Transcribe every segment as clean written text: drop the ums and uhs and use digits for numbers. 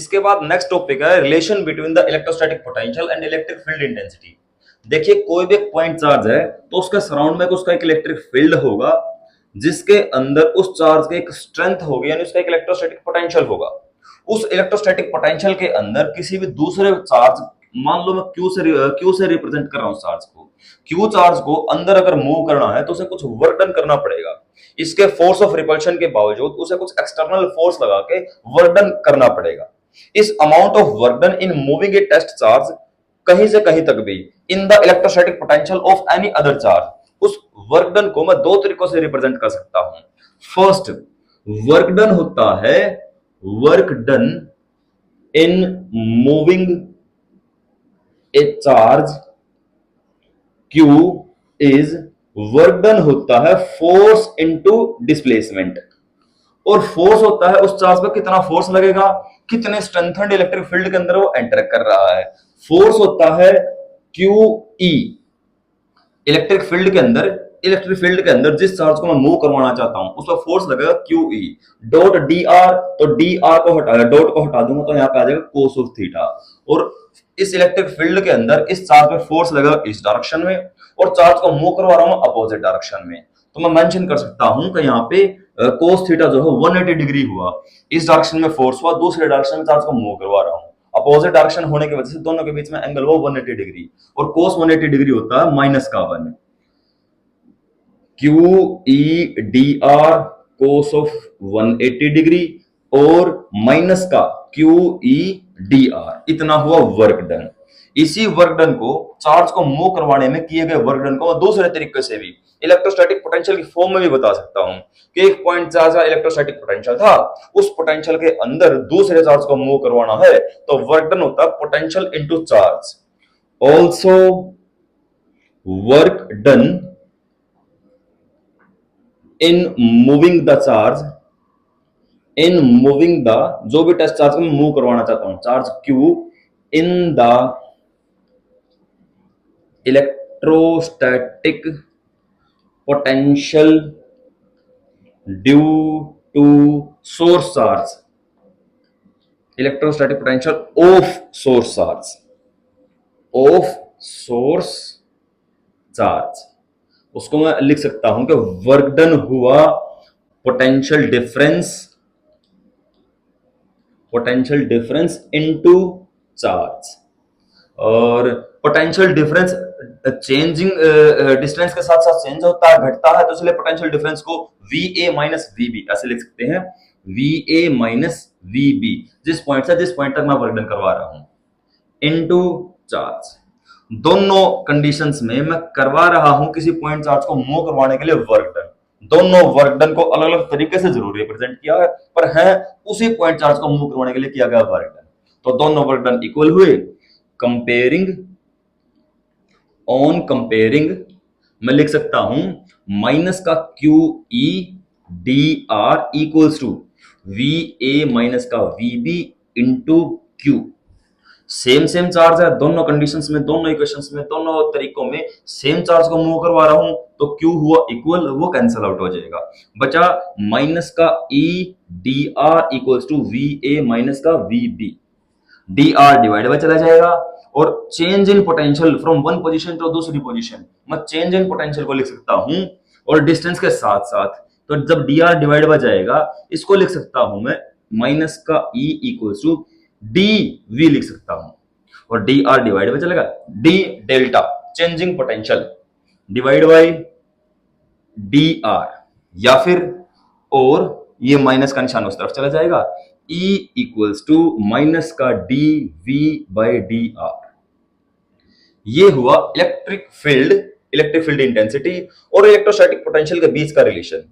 इसके बाद next topic है relation between the electrostatic potential and electric field intensity. देखिए कोई भी एक पॉइंट चार्ज है तो उसके सराउंड में उसका एक इलेक्ट्रिक फील्ड होगा जिसके अंदर उस चार्ज की एक स्ट्रेंथ होगी, यानी उसका एक इलेक्ट्रोस्टैटिक पोटेंशियल होगा। उस इलेक्ट्रोस्टैटिक पोटेंशियल के अंदर किसी भी दूसरे चार्ज, मान लो मैं क्यू से रिप्रेजेंट कर रहा हूं चार्ज को, क्यू चार्ज को अंदर अगर मूव करना है तो उसे कुछ वर्क डन करना पड़ेगा। इसके फोर्स ऑफ रिपल्शन के बावजूद उसे कुछ एक्सटर्नल फोर्स लगा के वर्क डन करना पड़ेगा। इस amount of work done in moving a test charge कहीं से कहीं तक भी in the electrostatic potential of any other charge, उस वर्क डन को मैं दो तरीकों से रिप्रेजेंट कर सकता हूं। फर्स्ट, वर्क डन होता है work done in moving A charge Q is work done होता है फोर्स इनटू डिस्प्लेसमेंट, और फोर्स होता है उस चार्ज पर कितना फोर्स लगेगा, कितने स्ट्रेंथन्ड इलेक्ट्रिक फील्ड के अंदर वो एंटर कर रहा है। फोर्स होता है QE, इलेक्ट्रिक फील्ड के अंदर जिस चार्ज को मैं मूव करवाना चाहता हूं उस पर फोर्स लगेगा QE डॉट dr। तो dr को हटा, डॉट को हटा दूंगा तो यहां पे आ जाएगा cos ऑफ थीटा। और इस इलेक्ट्रिक फील्ड के अंदर इस चार्ज पे फोर्स लगेगा इस डायरेक्शन में, और चार्ज को मूव करवा रहा हूं अपोजिट डायरेक्शन में। तो मैं मेंशन कर सकता हूं कि यहाँ पे cos थीटा जो है 180 डिग्री हुआ, इस डायरेक्शन में फोर्स हुआ, दूसरे डायरेक्शन में चार्ज को मूव करवा रहा हूं। अपोजिट डायरेक्शन होने की वजह से दोनों के बीच में एंगल वो 180 डिग्री, और cos 180 डिग्री होता है माइनस का 1, QEDR cos ऑफ 180 डिग्री और माइनस का QEDR, इतना हुआ वर्क डन। इसी वर्क डन को चार्ज को मूव करवाने में किए गए वर्क डन को दूसरे तरीके से भी इलेक्ट्रोस्टैटिक पोटेंशियल की फॉर्म में भी बता सकता हूं कि एक पॉइंट चार्ज का इलेक्ट्रोस्टैटिक पोटेंशियल था, उस पोटेंशियल के अंदर दूसरे चार्ज को मूव करवाना है तो वर्क डन होता है potential into charge. Also work done in moving the charge, in moving the, जो भी टेस्ट चार्ज को मैं मूव करवाना चाहता हूं, charge Q in the electrostatic potential due to source charge, electrostatic potential of source charge, of source charge, उसको मैं लिख सकता हूं कि वर्क डन हुआ पोटेंशियल डिफरेंस इनटू चार्ज। और पोटेंशियल डिफरेंस चेंजिंग डिस्टेंस के साथ साथ चेंज होता है, घटता है, तो इसलिए पोटेंशियल डिफरेंस को VA माइनस VB ऐसे लिख सकते हैं, VA माइनस VB, जिस पॉइंट से जिस पॉइंट तक मैं वर्क डन करवा रहा हूं, इनटू चार्ज। दोनों कंडीशंस में मैं करवा रहा हूं किसी पॉइंट चार्ज को मूव करवाने के लिए वर्क डन, दोनों वर्क डन को अलग अलग तरीके से जरूर रिप्रेजेंट किया है, पर है उसी पॉइंट चार्ज को मूव करवाने के लिए किया गया वर्क डन। तो दोनों वर्क डन इक्वल हुए। कंपेयरिंग मैं लिख सकता हूं माइनस का QEDR equals to VA minus का VB into Q। Same charge है, दोनों कंडीशंस में, दोनों इक्वेशंस में, दोनों तरीकों में सेम चार्ज को मूव करवा रहा हूं तो Q हुआ इक्वल, वो कैंसिल आउट हो जाएगा, बचा माइनस का EDR equals to VA minus का VB, dr डिवाइड बाय चला जाएगा, और change in potential from one position to दूसरी पोजीशन, मैं चेंज इन पोटेंशियल को लिख सकता हूं और डिस्टेंस के साथ साथ, तो जब dr डिवाइड बाय जाएगा इसको लिख सकता हूं मैं माइनस का E इक्वल्स टू dV लिख सकता हूं, और dr डिवाइड बाय चलेगा d delta changing potential divide by dr, या फिर और ये माइनस का निशान उस तरफ चला जाएगा, E इक्वल्स टू माइनस का dV बाय dr। ये हुआ इलेक्ट्रिक फील्ड इंटेंसिटी और इलेक्ट्रोस्टैटिक पोटेंशियल के बीच का रिलेशन।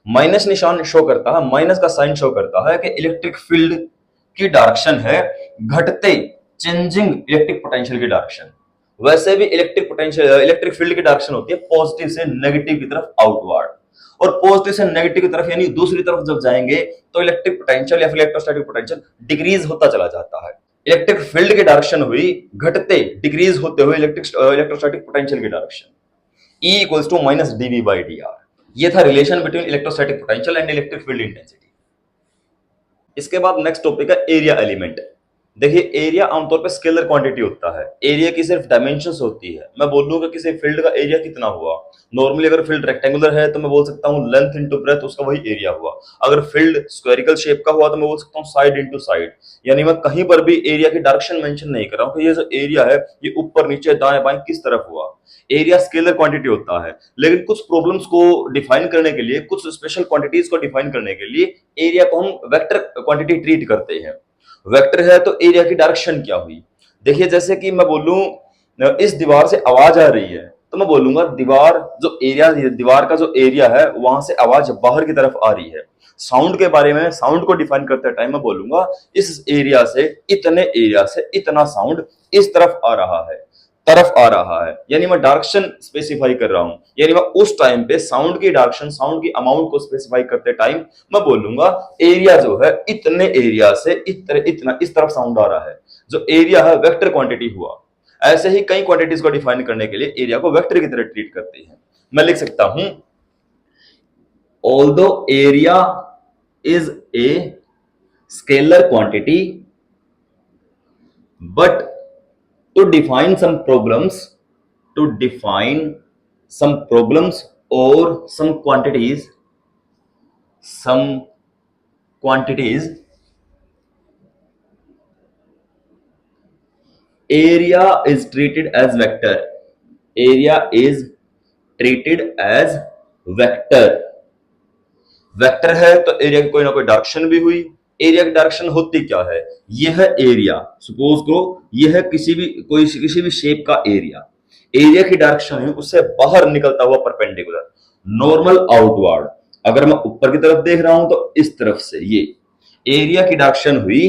माइनस निशान शो करता है, माइनस का साइन शो करता है कि इलेक्ट्रिक फील्ड की डायरेक्शन है घटते, चेंजिंग इलेक्ट्रिक पोटेंशियल की डायरेक्शन। वैसे भी इलेक्ट्रिक फील्ड की डायरेक्शन होती है पॉजिटिव से नेगेटिव की तरफ आउटवर्ड, और पॉजिटिव से नेगेटिव की तरफ यानी दूसरी तरफ जब जाएंगे तो इलेक्ट्रिक पोटेंशियल या फिर इलेक्ट्रोस्टैटिक पोटेंशियल डिक्रीज होता चला जाता है। इलेक्ट्रिक फील्ड की डायरेक्शन हुई घटते, डिक्रीज होते हुए इलेक्ट्रोस्टैटिक पोटेंशियल की direction, E equals to minus dV by dr। ये था relation between electrostatic potential and electric field intensity. इसके बाद नेक्स्ट टॉपिक है एरिया एलिमेंट। देखिए एरिया आमतौर पे स्केलर क्वांटिटी होता है, एरिया की सिर्फ डायमेंशंस होती है। मैं बोल दूंगा किसी फील्ड का एरिया कितना हुआ। नॉर्मली अगर फील्ड रेक्टेंगुलर है तो मैं बोल सकता हूँ लेंथ इंटू ब्रेथ, उसका वही एरिया हुआ। अगर फील्ड स्क्वेरिकल शेप का हुआ तो मैं बोल सकता हूँ साइड इंटू साइड। यानी मैं कहीं पर भी एरिया की डायरेक्शन मेंशन नहीं कर रहा हूँ कि ये जो एरिया है ये ऊपर नीचे दाएं बाएं किस तरफ हुआ। एरिया स्केलर क्वांटिटी होता है, लेकिन कुछ प्रॉब्लम्स को डिफाइन करने के लिए, कुछ स्पेशल क्वांटिटीज को डिफाइन करने के लिए एरिया को हम वेक्टर क्वांटिटी ट्रीट करते हैं। वेक्टर है तो एरिया की डायरेक्शन क्या हुई। देखिए जैसे कि मैं बोलूं इस दीवार से आवाज आ रही है तो मैं बोलूंगा दीवार जो एरिया, दीवार का जो एरिया है वहां से आवाज बाहर की तरफ आ रही है। साउंड के बारे में, साउंड को डिफाइन करते टाइम मैं बोलूंगा इस एरिया से, इतने एरिया से इतना साउंड इस तरफ आ रहा है, तरफ आ रहा है। यानी मैं डायरेक्शन स्पेसिफाई कर रहा हूं। यानी मैं उस टाइम पे साउंड की डायरेक्शन, साउंड की अमाउंट को स्पेसिफाई करते टाइम मैं बोलूंगा एरिया जो है इतने एरिया से इतना इस तरफ साउंड आ रहा है। जो एरिया है वेक्टर क्वांटिटी हुआ। ऐसे ही कई क्वांटिटीज को डिफाइन करने के लिए एरिया को वेक्टर की तरह ट्रीट करते हैं। मैं लिख सकता हूं although area is a scalar quantity but to define some problems, to define some problems or some quantities, area is treated as vector, area is treated as vector। Vector है तो एरिया की कोई ना कोई डायरेक्शन भी हुई। Area की direction होती क्या है, यह एरिया सपोज करो यह है किसी भी शेप का एरिया। एरिया की डायरेक्शन है उससे बाहर निकलता हुआ परपेंडिकुलर, नॉर्मल आउटवर्ड। अगर मैं ऊपर की तरफ देख रहा हूं तो इस तरफ से ये एरिया की डायरेक्शन हुई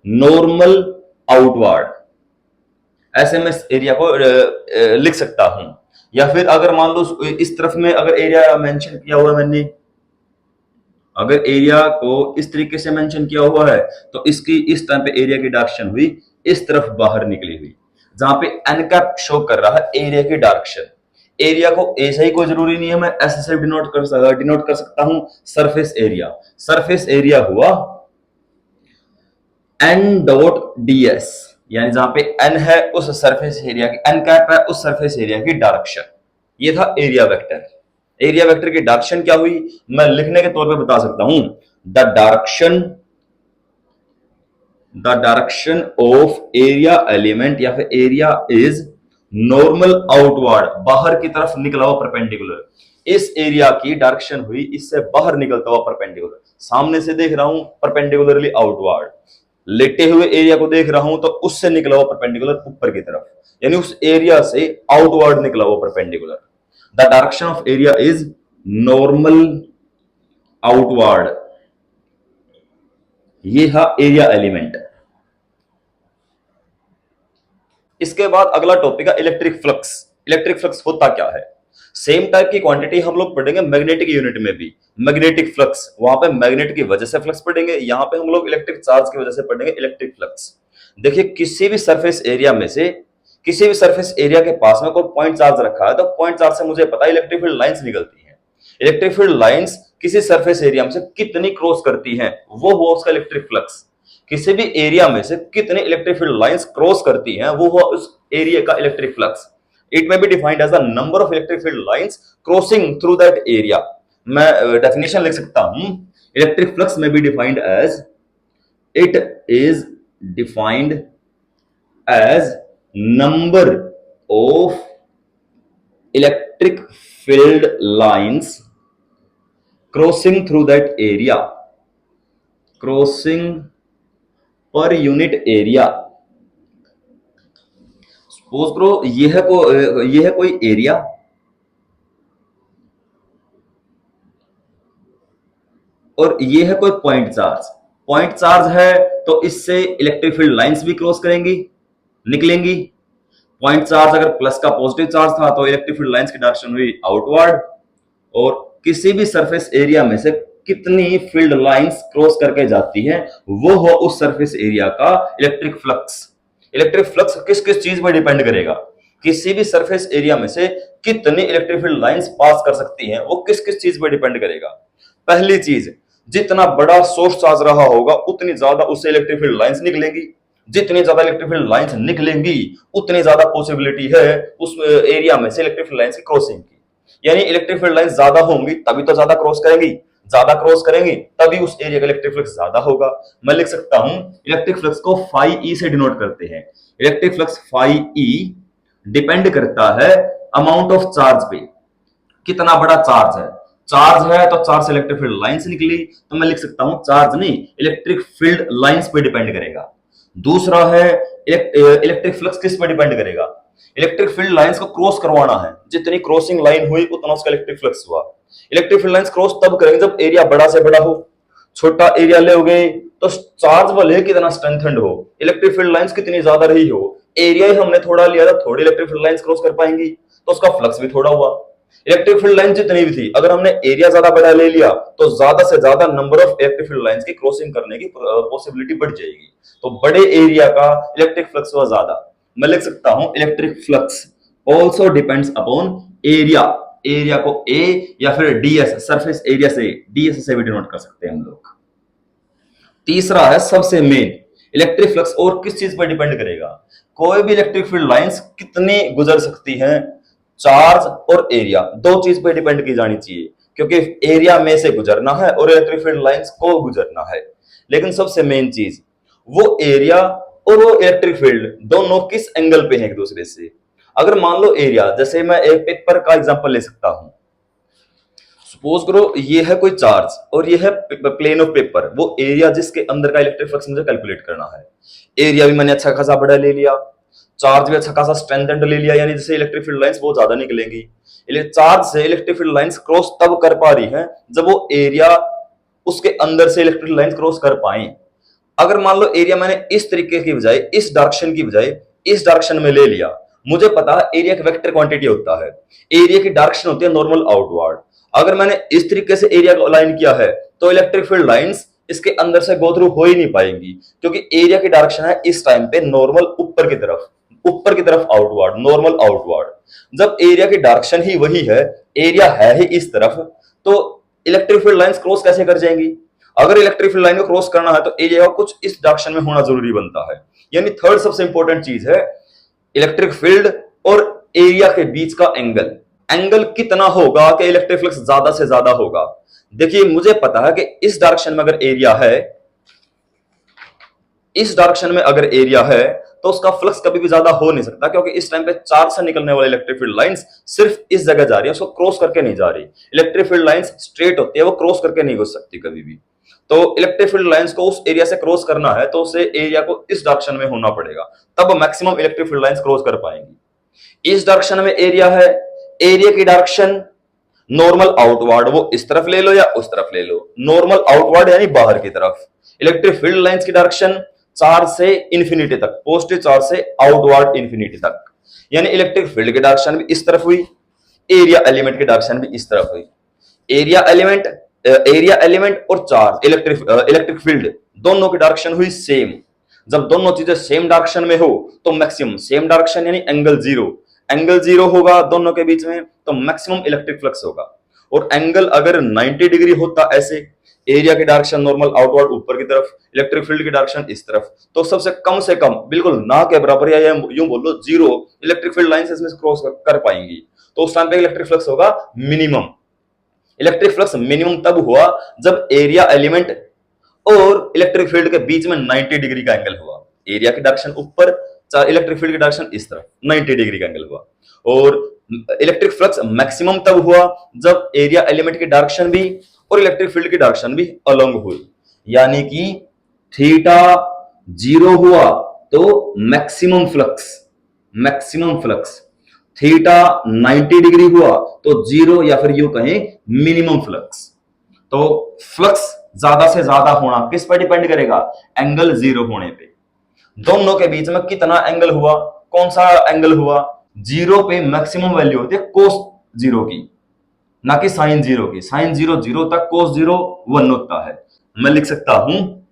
नॉर्मल आउटवर्ड। ऐसे में इस एरिया को लिख सकता हूं। या फिर अगर मान लो इस तरफ में अगर एरिया मेंशन किया हुआ मैंने, अगर एरिया को इस तरीके से मेंशन किया हुआ है तो इसकी इस टाइम पे एरिया की डायरेक्शन हुई इस तरफ बाहर निकली हुई, जहां पे एन कैप शो कर रहा है एरिया की डायरेक्शन। एरिया को ऐसा ही कोई जरूरी नहीं है, मैं ऐसे से डिनोट कर सकता हूं सरफेस एरिया। सरफेस एरिया हुआ एन डॉट ds, यानी जहां पे एन है उस सरफेस एरिया की, एन कैप है उस सरफेस एरिया की डायरेक्शन। ये था एरिया वेक्टर। एरिया वेक्टर की डायरेक्शन क्या हुई, मैं लिखने के तौर पे बता सकता हूं the direction of area element या फिर एरिया इज नॉर्मल आउटवर्ड, बाहर की तरफ निकला हुआ परपेंडिकुलर। इस एरिया की डायरेक्शन हुई इससे बाहर निकलता हुआ परपेंडिकुलर। सामने से देख रहा हूं परपेंडिकुलरली आउटवर्ड, लेटे हुए एरिया को देख रहा हूं तो उससे निकला हुआ परपेंडिकुलर ऊपर की तरफ, यानी उस एरिया से आउटवर्ड निकला हुआ perpendicular. The direction of area is normal outward. ये है एरिया एलिमेंट। इसके बाद अगला टॉपिक है इलेक्ट्रिक फ्लक्स। इलेक्ट्रिक फ्लक्स होता क्या है। सेम टाइप की क्वांटिटी हम लोग पढ़ेंगे मैग्नेटिक यूनिट में भी। मैग्नेटिक फ्लक्स, वहां पे मैग्नेट की वजह से फ्लक्स पढ़ेंगे, यहां पे हम लोग इलेक्ट्रिक चार्ज की वजह से पढ़ेंगे इलेक्ट्रिक फ्लक्स। देखिए किसी भी सरफेस एरिया में से, किसी भी सरफेस एरिया के पास में कोई पॉइंट चार्ज रखा है तो पॉइंट चार्ज से मुझे पता है इलेक्ट्रिक फील्ड लाइंस निकलती हैं। इलेक्ट्रिक फील्ड लाइंस किसी सरफेस एरिया में से कितनी क्रॉस करती हैं वो हुआ उसका इलेक्ट्रिक फ्लक्स। किसी भी एरिया में से कितने इलेक्ट्रिक फील्ड लाइंस क्रॉस करती हैं वो हुआ उस एरिया का electric flux. It may be defined as the number of electric field lines crossing through that area. मैं डेफिनेशन लिख सकता हूं, electric flux may be defined as, it is defined as number of electric field lines crossing through that area, crossing per unit area। Suppose करो यह है कोई area, और यह है कोई पॉइंट चार्ज। पॉइंट चार्ज है तो इससे इलेक्ट्रिक फील्ड लाइंस भी क्रॉस करेंगी, निकलेंगी। पॉइंट चार्ज अगर प्लस का पॉजिटिव चार्ज था तो इलेक्ट्रिक फील्ड लाइंस की डायरेक्शन हुई आउटवर्ड। और किसी भी सरफेस एरिया में से कितनी फील्ड लाइंस क्रॉस करके जाती हैं वो हो उस सरफेस एरिया का इलेक्ट्रिक फ्लक्स। इलेक्ट्रिक फ्लक्स किस किस चीज पर डिपेंड करेगा, किसी भी सरफेस एरिया में से कितनी इलेक्ट्रिक फील्ड लाइंस पास कर सकती हैं वो किस किस चीज पर डिपेंड करेगा। पहली चीज, जितना बड़ा सोर्स चार्ज रहा होगा उतनी ज्यादा उससे इलेक्ट्रिक फील्ड लाइंस निकलेंगी। जितनी ज्यादा इलेक्ट्रिक फील्ड लाइंस निकलेंगी उतनी ज्यादा पॉसिबिलिटी है उस एरिया में से इलेक्ट्रिक फील्ड लाइंस की क्रॉसिंग की। यानी इलेक्ट्रिक फील्ड लाइंस ज्यादा होंगी तभी तो ज्यादा क्रॉस करेंगी, ज्यादा क्रॉस करेंगी तभी उस एरिया का इलेक्ट्रिक फ्लक्स ज्यादा होगा। मैं लिख सकता हूं इलेक्ट्रिक फ्लक्स को फाई ई से डिनोट करते हैं। Electric flux phi E depend करता है अमाउंट ऑफ चार्ज पे, कितना बड़ा चार्ज है। चार्ज है तो चार्ज से इलेक्ट्रिक फील्ड लाइंस निकली, तो मैं लिख सकता हूं चार्ज नहीं इलेक्ट्रिक फील्ड लाइंस पे डिपेंड करेगा। दूसरा है इलेक्ट्रिक फ्लक्स किस पे डिपेंड करेगा, इलेक्ट्रिक फील्ड लाइंस को क्रॉस करवाना है, जितनी क्रॉसिंग लाइन हुई उतना उसका इलेक्ट्रिक फ्लक्स हुआ। इलेक्ट्रिक फील्ड लाइंस क्रॉस तब करेंगे जब एरिया बड़ा से बड़ा हो। छोटा एरिया ले तो चार्ज भले कितना स्ट्रेंथेंड हो, इलेक्ट्रिक फील्ड लाइंस कितनी ज्यादा रही हो, एरिया ही हमने थोड़ा लिया था, थोड़ी इलेक्ट्रिक फील्ड लाइंस क्रॉस कर पाएंगी तो उसका फ्लक्स भी थोड़ा हुआ। इलेक्ट्रिक फील्ड लाइन जितनी भी थी अगर हमने एरिया ज्यादा बड़ा ले लिया तो ज्यादा से ज्यादा number of electric field lines की क्रॉसिंग करने की पॉसिबिलिटी बढ़ जाएगी, तो बड़े एरिया का इलेक्ट्रिक फ्लक्स हुआ ज्यादा। मैं लिख सकता हूं electric flux also depends upon area. Area को ए या फिर डीएस सरफेस एरिया से डीएस से भी डिनोट कर सकते हैं हम लोग। तीसरा है सबसे मेन, इलेक्ट्रिक फ्लक्स और किस चीज पर डिपेंड करेगा, कोई भी इलेक्ट्रिक फील्ड लाइंस कितनी गुजर सकती हैं, चार्ज और एरिया दो चीज पे डिपेंड की जानी चाहिए, क्योंकि एरिया में से गुजरना है और इलेक्ट्रिक फील्ड लाइंस को गुजरना है। लेकिन सबसे मेन चीज वो एरिया और वो इलेक्ट्रिक फील्ड दोनों किस एंगल पे हैं एक दूसरे से। अगर मान लो एरिया, जैसे मैं एक पेपर का एग्जांपल ले सकता हूं, सपोज करो ये है कोई चार्ज और ये है प्लेन ऑफ पेपर, वो एरिया जिसके अंदर का इलेक्ट्रिक फ्लक्स मुझे कैलकुलेट करना है। एरिया भी मैंने अच्छा खासा बड़ा ले लिया, चार्ज भी अच्छा खासा स्ट्रेंथेंड ले लिया, यानी जैसे इलेक्ट्रिक फील्ड लाइंस बहुत ज्यादा निकलेंगी। चार्ज से इलेक्ट्रिक फील्ड लाइंस क्रॉस तब कर पा रही है जब वो एरिया उसके अंदर से इलेक्ट्रिक लाइंस क्रॉस कर पाए। अगर मान लो एरिया मैंने इस तरीके की बजाय इस डायरेक्शन की बजाय इस डायरेक्शन में ले लिया, मुझे पता है एरिया का वेक्टर क्वांटिटी होता है, एरिया की डायरेक्शन होती है नॉर्मल आउटवर्ड। अगर मैंने इस तरीके से एरिया को अलाइन किया है तो इलेक्ट्रिक फील्ड लाइंस इसके अंदर से गो थ्रू हो ही नहीं पाएंगी, क्योंकि एरिया की डायरेक्शन है इस टाइम पे नॉर्मल ऊपर की तरफ, ऊपर की तरफ आउटवर्ड, नॉर्मल आउटवर्ड। जब एरिया की डायरेक्शन ही वही है, एरिया है ही इस तरफ, तो इलेक्ट्रिक फील्ड लाइंस क्रॉस कैसे कर जाएंगी। अगर इलेक्ट्रिक फील्ड लाइन को क्रॉस करना है तो एरिया का कुछ इस डायरेक्शन में होना जरूरी बनता है। यानी थर्ड सबसे इंपॉर्टेंट चीज है इलेक्ट्रिक फील्ड और एरिया के बीच का एंगल। एंगल कितना होगा कि इलेक्ट्रिक फ्लक्स ज्यादा से ज्यादा होगा। देखिए मुझे पता है कि इस डायरेक्शन में अगर एरिया है, इस डायरेक्शन में अगर एरिया है तो उसका फ्लक्स कभी भी ज्यादा हो नहीं सकता, क्योंकि इस टाइम पे चार्ज से निकलने वाली इलेक्ट्रिक फील्ड लाइंस सिर्फ इस जगह जा रही है, उसको क्रॉस करके नहीं जा रही। इलेक्ट्रिक फील्ड लाइंस स्ट्रेट होती है, वो क्रॉस करके नहीं घुस सकती कभी भी। तो इलेक्ट्रिक फील्ड लाइंस को उस एरिया से क्रॉस करना है तो उसे एरिया को इस डायरेक्शन में होना पड़ेगा, तब maximum electric field lines cross कर पाएंगी। इस डायरेक्शन में एरिया है, एरिया की डायरेक्शन नॉर्मल आउटवर्ड, वो इस तरफ ले लो या उस तरफ ले लो, नॉर्मल आउटवर्ड यानी बाहर की तरफ। इलेक्ट्रिक फील्ड लाइंस की डायरेक्शन चार्ज से इंफिनिटी तक, पॉजिटिव चार्ज से आउटवर्ड इंफिनिटी तक, यानी इलेक्ट्रिक फील्ड की डायरेक्शन भी इस तरफ हुई, एरिया एलिमेंट की डायरेक्शन भी इस तरफ हुई। एरिया एलिमेंट और चार्ज इलेक्ट्रिक फील्ड दोनों की डायरेक्शन हुई सेम। जब दोनों चीजें सेम डायरेक्शन में हो तो मैक्सिमम सेम डायरेक्शन यानी एंगल जीरो होगा दोनों के बीच में, तो मैक्सिमम इलेक्ट्रिक फ्लक्स होगा। और एंगल अगर 90 डिग्री होता ऐसे, एरिया की डायरेक्शन नॉर्मल आउटवर्ड ऊपर की तरफ, इलेक्ट्रिक फील्ड की डायरेक्शन इस तरफ, तो सबसे कम से कम बिल्कुल ना के बराबर या यूं बोल लो जीरो इलेक्ट्रिक फील्ड लाइंस इसमें क्रॉस कर पाएंगी, तो उस टाइम पे इलेक्ट्रिक फ्लक्स होगा मिनिमम। इलेक्ट्रिक फ्लक्स मिनिमम तब हुआ जब एरिया एलिमेंट और इलेक्ट्रिक फील्ड के बीच में 90 डिग्री का एंगल हुआ। एरिया की डायरेक्शन ऊपर, इलेक्ट्रिक फील्ड की डायरेक्शन इस तरफ, 90 डिग्री का एंगल हुआ। और इलेक्ट्रिक फ्लक्स मैक्सिमम तब हुआ जब एरिया एलिमेंट की डायरेक्शन भी और इलेक्ट्रिक फील्ड की डायरेक्शन भी अलग हुई, यानी कि थीटा जीरो हुआ तो मैक्सिमम फ्लक्स, थीटा 90 डिग्री हुआ तो जीरो या फिर यूं कहें मिनिमम फ्लक्स। तो फ्लक्स ज्यादा से ज्यादा होना किस पर डिपेंड करेगा, एंगल जीरो होने पे। दोनों के बीच में कितना एंगल हुआ, कौन सा एंगल हुआ, जीरो पे मैक्सिमम वैल्यू होती है कोस जीरो की, ना कि साइन जीरो की। साइन जीरो जीरो तक, कोस जीरो 1 होता है। मैं लिख सकता हूं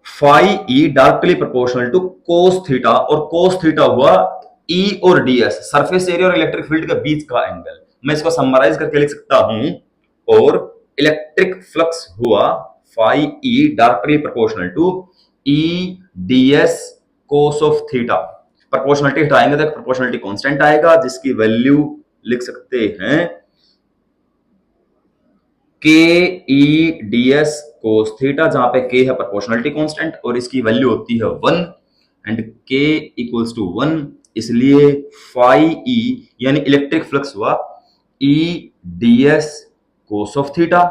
phi E directly proportional to cos theta, और कोस थीटा हुआ ई और डीएस, सरफेस एरिया और इलेक्ट्रिक फील्ड के बीच का एंगल। मैं इसको समराइज करके लिख सकता हूं, और इलेक्ट्रिक फ्लक्स हुआ phi E directly proportional to E ds cos of theta. Proportionality हटाएंगे तो प्रोपोर्शनलिटी कांस्टेंट आएगा जिसकी वैल्यू लिख सकते हैं के E D S cos theta, जहां पे के है प्रोपोर्शनलिटी कांस्टेंट और इसकी वैल्यू होती है 1 एंड के इक्वल्स टू 1, इसलिए फाई ई यानी इलेक्ट्रिक फ्लक्स हुआ E D S cos of theta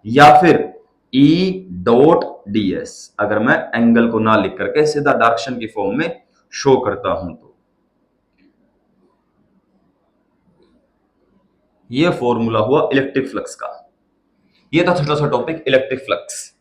या फिर ई डॉट डी एस, अगर मैं एंगल को ना लिख करके सीधा डायरेक्शन की फॉर्म में शो करता हूं तो। यह फॉर्मूला हुआ इलेक्ट्रिक फ्लक्स का। यह था छोटा सा टॉपिक इलेक्ट्रिक फ्लक्स।